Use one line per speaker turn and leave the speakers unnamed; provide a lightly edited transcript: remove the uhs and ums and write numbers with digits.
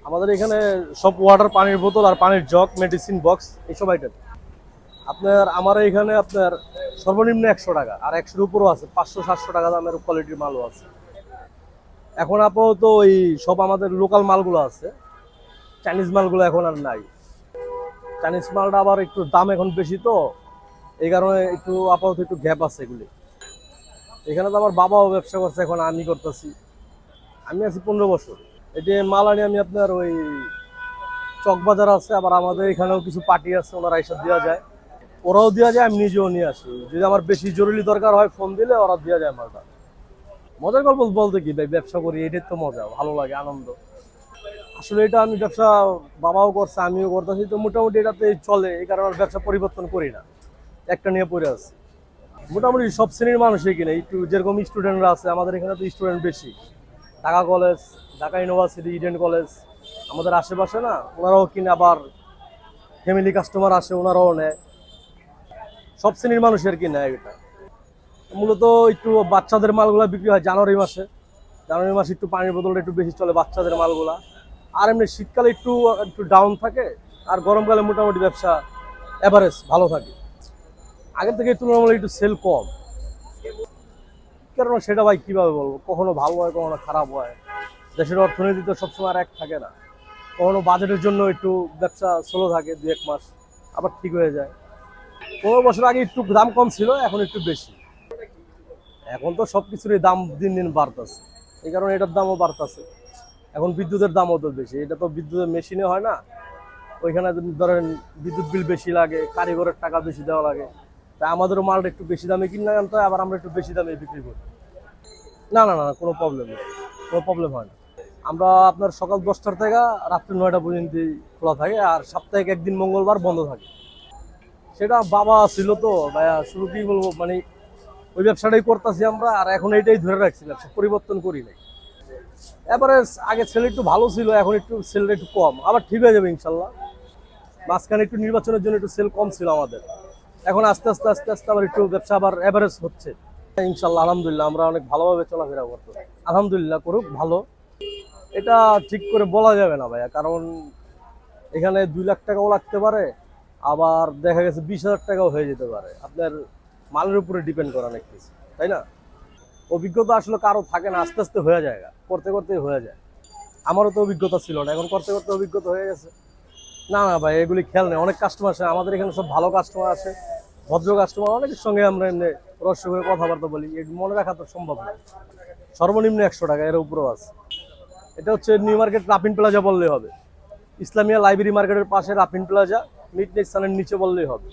আমাদের এখানে সব ওয়াটার, পানির বোতল আর পানির জগ, মেডিসিন বক্স, এইসব আইটেম আপনার আমার এখানে আপনার সর্বনিম্ন 100 টাকা, আর 100-এর উপরও আছে, 500-700 টাকা দামের কোয়ালিটির মালও আছে। এখন আপাতত ওই সব আমাদের লোকাল মালগুলো আছে, চাইনিজ মালগুলো এখন আর নাই। চাইনিজ মালটা আবার একটু দাম এখন বেশি, তো এই কারণে একটু আপাতত একটু গ্যাপ আছে এগুলি। এখানে তো আমার বাবাও ব্যবসা করছে, এখন আমি করতেছি। আমি আছি 15 বছর। এটি মাল আনি আমি আপনার ওই চকবাজার আছে, আবার আমাদের এখানেও কিছু পার্টি আছে, ওনারা এসব দেওয়া যায়, ওরাও দেওয়া যায়, আমি নিজেও নিয়ে আসি। যদি আমার বেশি জরুরি দরকার হয় ফোন দিলে ওরা দেওয়া যায় মালটা। মজার গল্প বলতে কি ভাই, ব্যবসা করি এটাই তো মজা, ভালো লাগে, আনন্দ। আসলে এটা আমি ব্যবসা বাবাও করছে, আমিও করতেছি, তো মোটামুটি এটাতে চলে, এই কারণে আর ব্যবসা পরিবর্তন করি না, একটা নিয়ে পড়ে আছে। মোটামুটি সব শ্রেণীর মানুষই কিনে, একটু যেরকম স্টুডেন্টরা আছে, আমাদের এখানে তো স্টুডেন্ট বেশি। Dhaka college, Dhaka university, Eden college আমাদের আশেপাশে না, ওনারাও কিনে, আবার ফ্যামিলি কাস্টমার আসে, ওনারাও নেয়, সব শ্রেণীর মানুষের কি নেয় এটা। মূলত একটু বাচ্চাদের মালগুলা বিক্রি হয় জানুয়ারি মাসে। জানুয়ারি মাসে একটু পানির বোতলটা একটু বেশি চলে, বাচ্চাদের মালগুলা। আর এমনি শীতকালে একটু একটু ডাউন থাকে, আর গরমকালে মোটামুটি ব্যবসা এভারেজ ভালো থাকে। আগের থেকে তুলনামূলক একটু সেল কম। কারণ সেটা ভাই কিভাবে বলবো, কখনো ভালো হয়, কখনো খারাপ হয়। দেশের অর্থনীতি তো সবসময় আর এক থাকে না, কখনো বাজেটের জন্য একটু ব্যবসা স্লো থাকে 2-1 মাস, আবার ঠিক হয়ে যায়। 15 বছর আগে একটু দাম কম ছিল, এখন একটু বেশি। এখন তো সবকিছুরই দাম দিন দিন বাড়তেছে, এই কারণে এটার দামও বাড়তেছে। এখন বিদ্যুতের দামও তো বেশি, এটা তো বিদ্যুতের মেশিনে হয় না, ওইখানে ধরেন বিদ্যুৎ বিল বেশি লাগে, কারিগরের টাকা বেশি দেওয়া লাগে। তাই আমাদেরও মালটা একটু বেশি দামে কিনে আনতে হয়, আবার আমরা একটু বেশি দামে বিক্রি করি। না না না, কোনো প্রবলেম নেই, কোনো প্রবলেম হয় না। আমরা আপনার সকাল 10টার থেকে রাত্রি 9টা পর্যন্ত খোলা থাকে, আর সাপ্তাহিক একদিন মঙ্গলবার বন্ধ থাকে। সেটা বাবা ছিল তো ভাইয়া, শুরু কি বলবো, মানে ওই ব্যবসাটাই করতেছি আমরা, আর এখন এইটাই ধরে রাখছি, ব্যবসা পরিবর্তন করি নাই। এবারে আগে সেল একটু ভালো ছিল, এখন একটু সেলটা একটু কম, আবার ঠিক হয়ে যাবে ইনশাল্লাহ। মাঝখানে একটু নির্বাচনের জন্য একটু সেল কম ছিল আমাদের, এখন আস্তে আস্তে আস্তে আস্তে আবার একটু ব্যবসা আবার এভারেজ হচ্ছে ইনশাল্লাহ। আলহামদুলিল্লাহ, আমরা অনেক ভালোভাবে চলাফেরা করতে, আলহামদুলিল্লাহ, করুক ভালো। এটা ঠিক করে বলা যাবে না ভাইয়া, কারণ এখানে 2 লাখ টাকাও লাগতে পারে, আবার দেখা গেছে 20,000 টাকাও হয়ে যেতে পারে। আপনার মালের উপরে ডিপেন্ড করে অনেক কিছু, তাই না? অভিজ্ঞতা আসলে কারো থাকে না, আস্তে আস্তে হয়ে যায়, করতে করতেই হয়ে যায়। আমারও তো অভিজ্ঞতা ছিল না, এখন করতে করতে অভিজ্ঞতা হয়ে গেছে। না না ভাই, এগুলি খেয়াল নেই, অনেক কাস্টমার আসে আমাদের এখানে, সব ভালো কাস্টমার আসে, ভদ্র কাস্টমার, অনেকের সঙ্গে আমরা এমনি রহস্য করে কথাবার্তা বলি, এগুলো মনে রাখা তো সম্ভব না। সর্বনিম্ন 100 টাকা, এর উপরেও আছে। এটা হচ্ছে নিউ মার্কেট রাপিন প্লাজা বললেই হবে, ইসলামিয়া লাইব্রেরি মার্কেটের পাশে রাপিন প্লাজা, মিড স্থানের নিচে বললেই হবে।